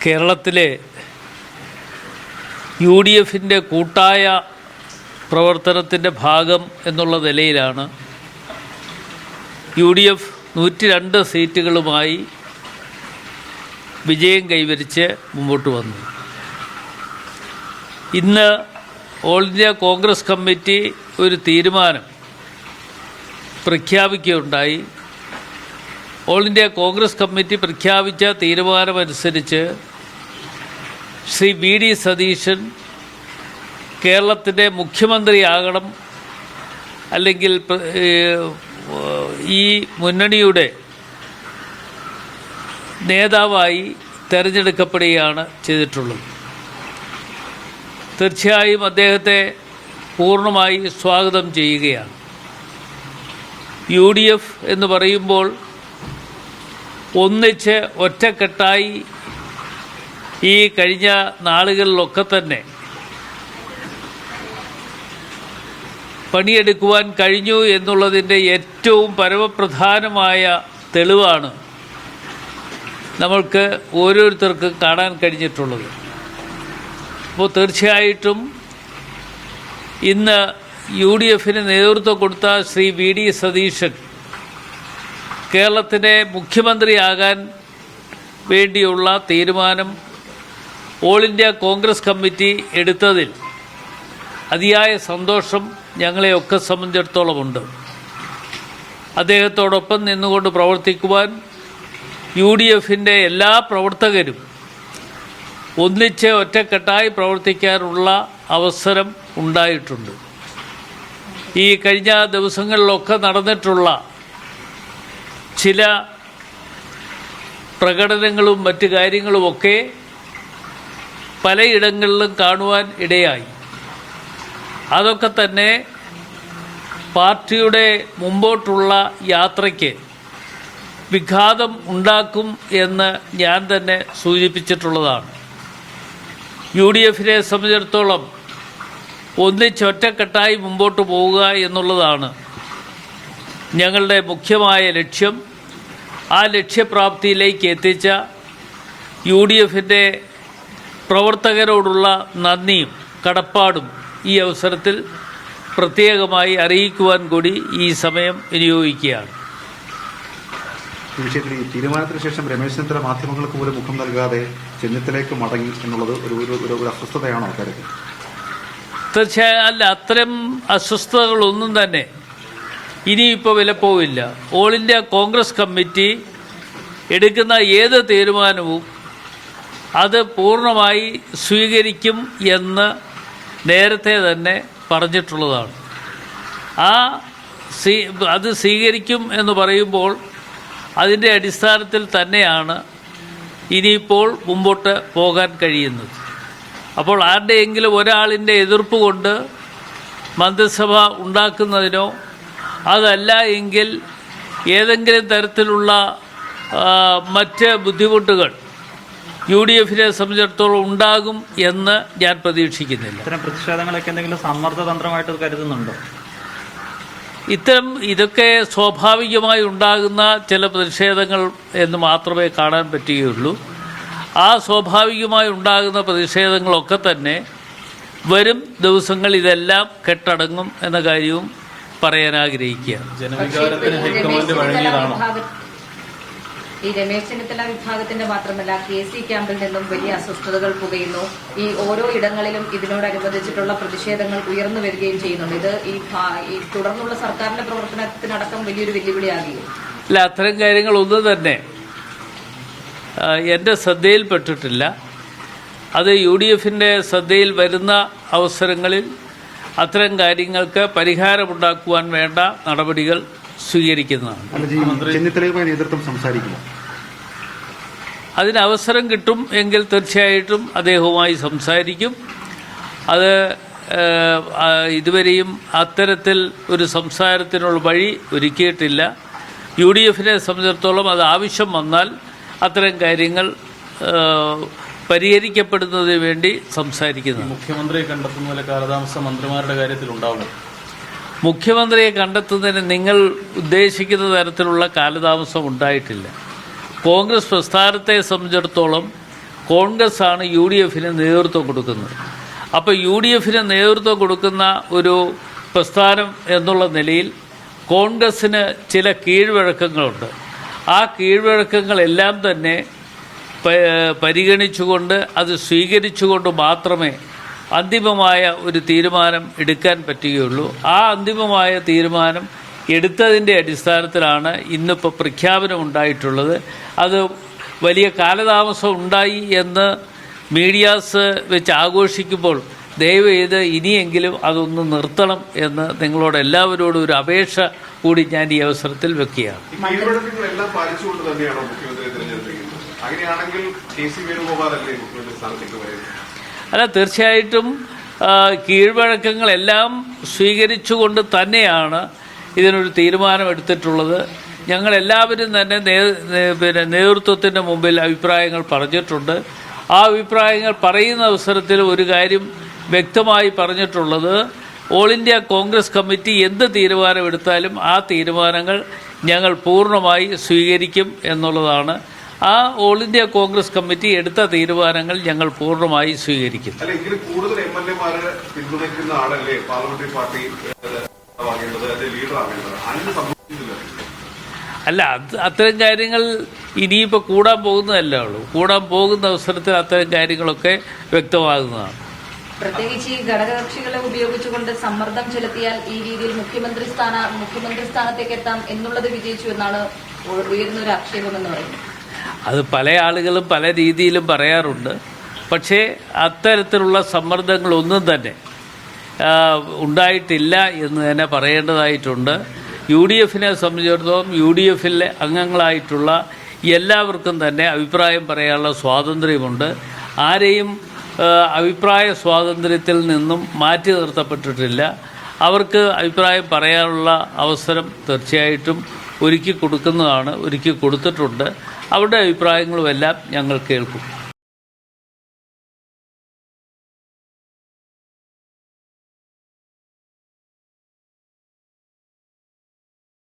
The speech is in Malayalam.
കേരളത്തിലെ UDFിൻ്റെ കൂട്ടായ പ്രവർത്തനത്തിൻ്റെ ഭാഗം എന്നുള്ള നിലയിലാണ് UDF 102 സീറ്റുകളുമായി വിജയം കൈവരിച്ച് മുമ്പോട്ട് വന്നു. ഇന്ന് ഓൾ ഇന്ത്യ കോൺഗ്രസ് കമ്മിറ്റി ഒരു തീരുമാനം പ്രഖ്യാപിക്കുകയുണ്ടായി. ഓൾ ഇന്ത്യ കോൺഗ്രസ് കമ്മിറ്റി പ്രഖ്യാപിച്ച തീരുമാനമനുസരിച്ച് ശ്രീ VD സതീശൻ കേരളത്തിൻ്റെ മുഖ്യമന്ത്രിയാകണം, അല്ലെങ്കിൽ ഈ മുന്നണിയുടെ നേതാവായി തിരഞ്ഞെടുക്കപ്പെടുകയാണ് ചെയ്തിട്ടുള്ളത്. തീർച്ചയായും അദ്ദേഹത്തെ പൂർണ്ണമായി സ്വാഗതം ചെയ്യുകയാണ്. UDF എന്ന് പറയുമ്പോൾ ഒന്നിച്ച് ഒറ്റക്കെട്ടായി ഈ കഴിഞ്ഞ നാളുകളിലൊക്കെ തന്നെ പണിയെടുക്കുവാൻ കഴിഞ്ഞു എന്നുള്ളതിൻ്റെ ഏറ്റവും പരമപ്രധാനമായ തെളിവാണ് നമ്മൾക്ക് ഓരോരുത്തർക്കും കാണാൻ കഴിഞ്ഞിട്ടുള്ളത്. അപ്പോൾ തീർച്ചയായിട്ടും ഇന്ന് UDFിന് നേതൃത്വം കൊടുത്ത ശ്രീ VD സതീശൻ കേരളത്തിൻ്റെ മുഖ്യമന്ത്രിയാകാൻ വേണ്ടിയുള്ള തീരുമാനം ഓൾ ഇന്ത്യ കോൺഗ്രസ് കമ്മിറ്റി എടുത്തതിൽ അതിയായ സന്തോഷം ഞങ്ങളെയൊക്കെ സംബന്ധിച്ചിടത്തോളമുണ്ട്. അദ്ദേഹത്തോടൊപ്പം നിന്നുകൊണ്ട് പ്രവർത്തിക്കുവാൻ UDFിൻ്റെ എല്ലാ പ്രവർത്തകരും ഒന്നിച്ച് ഒറ്റക്കെട്ടായി പ്രവർത്തിക്കാനുള്ള അവസരം ഉണ്ടായിട്ടുണ്ട്. ഈ കഴിഞ്ഞ ദിവസങ്ങളിലൊക്കെ നടന്നിട്ടുള്ള ചില പ്രകടനങ്ങളും മറ്റു കാര്യങ്ങളുമൊക്കെ പലയിടങ്ങളിലും കാണുവാൻ ഇടയായി. അതൊക്കെ തന്നെ പാർട്ടിയുടെ മുമ്പോട്ടുള്ള യാത്രയ്ക്ക് വിഘാതം ഉണ്ടാക്കും എന്ന് ഞാൻ തന്നെ സൂചിപ്പിച്ചിട്ടുള്ളതാണ്. UDFിനെ സംബന്ധിച്ചിടത്തോളം ഒന്നിച്ചൊറ്റക്കെട്ടായി മുമ്പോട്ട് പോവുക എന്നുള്ളതാണ് ഞങ്ങളുടെ മുഖ്യമായ ലക്ഷ്യം. ആ ലക്ഷ്യപ്രാപ്തിയിലേക്ക് എത്തിച്ച UDFിൻ്റെ പ്രവർത്തകരോടുള്ള നന്ദിയും കടപ്പാടും ഈ അവസരത്തിൽ പ്രത്യേകമായി അറിയിക്കുവാൻ കൂടി ഈ സമയം വിനിയോഗിക്കുകയാണ്. ഈ വിഷയത്തിൽ ഈ തീരുമാനത്തിന് ശേഷം രമേശ് ചെന്നിത്തല മാധ്യമങ്ങൾക്ക് പോലും മുഖം നൽകാതെ ചെന്നിത്തലയ്ക്ക് മടങ്ങി എന്നുള്ളത് ഒരു അസ്വസ്ഥതയാണോ കാര്യത്തിൽ? തീർച്ചയായും അല്ല. അത്തരം അസ്വസ്ഥതകളൊന്നും തന്നെ ഇനിയിപ്പോൾ വിലപ്പോവില്ല. ഓൾ ഇന്ത്യ കോൺഗ്രസ് കമ്മിറ്റി എടുക്കുന്ന ഏത് തീരുമാനവും അത് പൂർണ്ണമായി സ്വീകരിക്കും എന്ന് നേരത്തെ തന്നെ പറഞ്ഞിട്ടുള്ളതാണ്. അത് സ്വീകരിക്കും എന്ന് പറയുമ്പോൾ അതിൻ്റെ അടിസ്ഥാനത്തിൽ തന്നെയാണ് ഇനിയിപ്പോൾ മുമ്പോട്ട് പോകാൻ കഴിയുന്നത്. അപ്പോൾ ആരുടെയെങ്കിലും ഒരാളിൻ്റെ എതിർപ്പ് കൊണ്ട് മന്ത്രിസഭ ഉണ്ടാക്കുന്നതിനോ അതല്ല എങ്കിൽ ഏതെങ്കിലും തരത്തിലുള്ള മറ്റ് ബുദ്ധിമുട്ടുകൾ UDFിനെ സംബന്ധിച്ചിടത്തോളം ഉണ്ടാകും എന്ന് ഞാൻ പ്രതീക്ഷിക്കുന്നില്ല. ഇത്തരം പ്രതിഷേധങ്ങളൊക്കെ എന്തെങ്കിലും സമ്മർദ്ദതന്ത്രമായിട്ട് കരുതുന്നുണ്ടോ? ഇതൊക്കെ സ്വാഭാവികമായി ഉണ്ടാകുന്ന ചില പ്രതിഷേധങ്ങൾ എന്ന് മാത്രമേ കാണാൻ പറ്റുകയുള്ളൂ. ആ സ്വാഭാവികമായി ഉണ്ടാകുന്ന പ്രതിഷേധങ്ങളൊക്കെ തന്നെ വരും ദിവസങ്ങൾ ഇതെല്ലാം കെട്ടടങ്ങും എന്ന കാര്യവും പറയാൻ ആഗ്രഹിക്കുകയാണ്. ജനവികാരത്തിന് ഹൈക്കമാൻഡ് വഴങ്ങിയതാണോ? ഈ രമേശ് ചെന്നിത്തല വിഭാഗത്തിന്റെ മാത്രമല്ല KC ക്യാമ്പിൽ നിന്നും വലിയ അസ്വസ്ഥതകൾ പുകയുന്നു. ഈ ഓരോ ഇടങ്ങളിലും ഇതിനോടനുബന്ധിച്ചിട്ടുള്ള പ്രതിഷേധങ്ങൾ ഉയർന്നു വരികയും ചെയ്യുന്നുണ്ട്. ഇത് ഈ തുടർന്നുള്ള സർക്കാരിന്റെ പ്രവർത്തനത്തിനടക്കം വലിയൊരു വെല്ലുവിളിയാകുകയും അല്ല. അത്തരം കാര്യങ്ങളൊന്നും തന്നെ എൻ്റെ ശ്രദ്ധയിൽപ്പെട്ടിട്ടില്ല. അത് UDFിൻ്റെ ശ്രദ്ധയിൽ വരുന്ന അവസരങ്ങളിൽ അത്തരം കാര്യങ്ങൾക്ക് പരിഹാരമുണ്ടാക്കുവാൻ വേണ്ട നടപടികൾ സ്വീകരിക്കുന്നതാണ്. ചെന്നിത്തലയുമായി നേതൃത്വം സംസാരിക്കുമോ? അതിന് അവസരം കിട്ടും എങ്കിൽ തീർച്ചയായിട്ടും അദ്ദേഹവുമായി സംസാരിക്കും. അത് ഇതുവരെയും അത്തരത്തിൽ ഒരു സംസാരത്തിനുള്ള വഴി ഒരുക്കിയിട്ടില്ല. UDFിനെ സംബന്ധിച്ചിടത്തോളം അത് ആവശ്യം വന്നാൽ അത്തരം കാര്യങ്ങൾ പരിഹരിക്കപ്പെടുന്നതിന് വേണ്ടി സംസാരിക്കുന്നത്. മുഖ്യമന്ത്രിയെ കണ്ടെത്തുന്നതിലെ കാലതാമസം മന്ത്രിമാരുടെ കാര്യത്തിൽ ഉണ്ടാവും. മുഖ്യമന്ത്രിയെ കണ്ടെത്തുന്നതിന് നിങ്ങൾ ഉദ്ദേശിക്കുന്ന തരത്തിലുള്ള കാലതാമസം ഉണ്ടായിട്ടില്ല. കോൺഗ്രസ് പ്രസ്ഥാനത്തെ സംബന്ധിച്ചിടത്തോളം കോൺഗ്രസ്സാണ് UDF നേതൃത്വം കൊടുക്കുന്നത്. അപ്പോൾ UDF നേതൃത്വം കൊടുക്കുന്ന ഒരു പ്രസ്ഥാനം എന്നുള്ള നിലയിൽ കോൺഗ്രസ്സിന് ചില കീഴ്വഴക്കങ്ങളുണ്ട്. ആ കീഴ്വഴക്കങ്ങളെല്ലാം തന്നെ പരിഗണിച്ചുകൊണ്ട് അത് സ്വീകരിച്ചുകൊണ്ട് മാത്രമേ അന്തിമമായ ഒരു തീരുമാനം എടുക്കാൻ പറ്റുകയുള്ളൂ. ആ അന്തിമമായ തീരുമാനം എടുത്തതിൻ്റെ അടിസ്ഥാനത്തിലാണ് ഇന്നിപ്പോൾ പ്രഖ്യാപനം ഉണ്ടായിട്ടുള്ളത്. അത് വലിയ കാലതാമസം ഉണ്ടായി എന്ന് മീഡിയാസ് വെച്ച് ആഘോഷിക്കുമ്പോൾ ദയവ് ചെയ്ത് ഇനിയെങ്കിലും അതൊന്ന് നിർത്തണം എന്ന് നിങ്ങളോട് എല്ലാവരോടും ഒരു അപേക്ഷ കൂടി ഞാൻ ഈ അവസരത്തിൽ വെക്കുകയാണ്. കീഴ്വഴക്കങ്ങളെല്ലാം പാലിച്ചുകൊണ്ട് തന്നെയാണോ മുഖ്യമന്ത്രിയെ തിരഞ്ഞെടുത്തിരിക്കുന്നത്? അങ്ങനെയാണെങ്കിൽ KC വേണുഗോപാലല്ലേ മുഖ്യമന്ത്രി സ്ഥാനത്തേക്ക് വരുന്നത്? അല്ല, തീർച്ചയായിട്ടും കീഴ്വഴക്കങ്ങളെല്ലാം സ്വീകരിച്ചുകൊണ്ട് തന്നെയാണ് ഇതിനൊരു തീരുമാനമെടുത്തിട്ടുള്ളത്. ഞങ്ങളെല്ലാവരും തന്നെ നേതൃത്വത്തിൻ്റെ മുമ്പിൽ അഭിപ്രായങ്ങൾ പറഞ്ഞിട്ടുണ്ട്. ആ അഭിപ്രായങ്ങൾ പറയുന്ന അവസരത്തിൽ ഒരു കാര്യം വ്യക്തമായി പറഞ്ഞിട്ടുള്ളത്, ഓൾ ഇന്ത്യ കോൺഗ്രസ് കമ്മിറ്റി എന്ത് തീരുമാനമെടുത്താലും ആ തീരുമാനങ്ങൾ ഞങ്ങൾ പൂർണ്ണമായി സ്വീകരിക്കും എന്നുള്ളതാണ്. ആ ഓൾ ഇന്ത്യ കോൺഗ്രസ് കമ്മിറ്റി എടുത്ത തീരുമാനങ്ങൾ ഞങ്ങൾ പൂർണ്ണമായി സ്വീകരിക്കും. കൂടുതൽ MLA-മാരെ പിന്തുണയ്ക്കുന്ന ആളല്ലേ പാർലമെന്ററി പാർട്ടി അല്ല, അത്തരം കാര്യങ്ങൾ ഇനിയിപ്പോൾ കൂടാൻ പോകുന്നതല്ലേ ഉള്ളൂ. കൂടാൻ പോകുന്ന അവസരത്തിൽ അത്തരം കാര്യങ്ങളൊക്കെ വ്യക്തമാകുന്നതാണ്. പ്രത്യേകിച്ച് ഈ ഘടകകക്ഷികളെ ഉപയോഗിച്ചുകൊണ്ട് സമ്മർദ്ദം ചെലുത്തിയാൽ ഈ രീതിയിൽ മുഖ്യമന്ത്രി സ്ഥാനത്തേക്ക് എത്താം എന്നുള്ളത് വിജയിച്ചു എന്നാണ് ഉയർന്ന ഒരു ആക്ഷേപമെന്ന് പറയുന്നത്. അത് പല ആളുകളും പല രീതിയിലും പറയാറുണ്ട്. പക്ഷേ അത്തരത്തിലുള്ള സമ്മർദ്ദങ്ങളൊന്നും തന്നെ ഉണ്ടായിട്ടില്ല എന്ന് തന്നെ പറയേണ്ടതായിട്ടുണ്ട്. UDF സംബന്ധിച്ചിടത്തോളം UDF അംഗങ്ങളായിട്ടുള്ള എല്ലാവർക്കും തന്നെ അഭിപ്രായം പറയാനുള്ള സ്വാതന്ത്ര്യമുണ്ട്. ആരെയും അഭിപ്രായ സ്വാതന്ത്ര്യത്തിൽ നിന്നും മാറ്റി നിർത്തപ്പെട്ടിട്ടില്ല. അവർക്ക് അഭിപ്രായം പറയാനുള്ള അവസരം തീർച്ചയായിട്ടും ഒരുക്കി കൊടുക്കുന്നതാണ്, ഒരുക്കി കൊടുത്തിട്ടുണ്ട്. അവരുടെ അഭിപ്രായങ്ങളുമെല്ലാം ഞങ്ങൾ കേൾക്കും.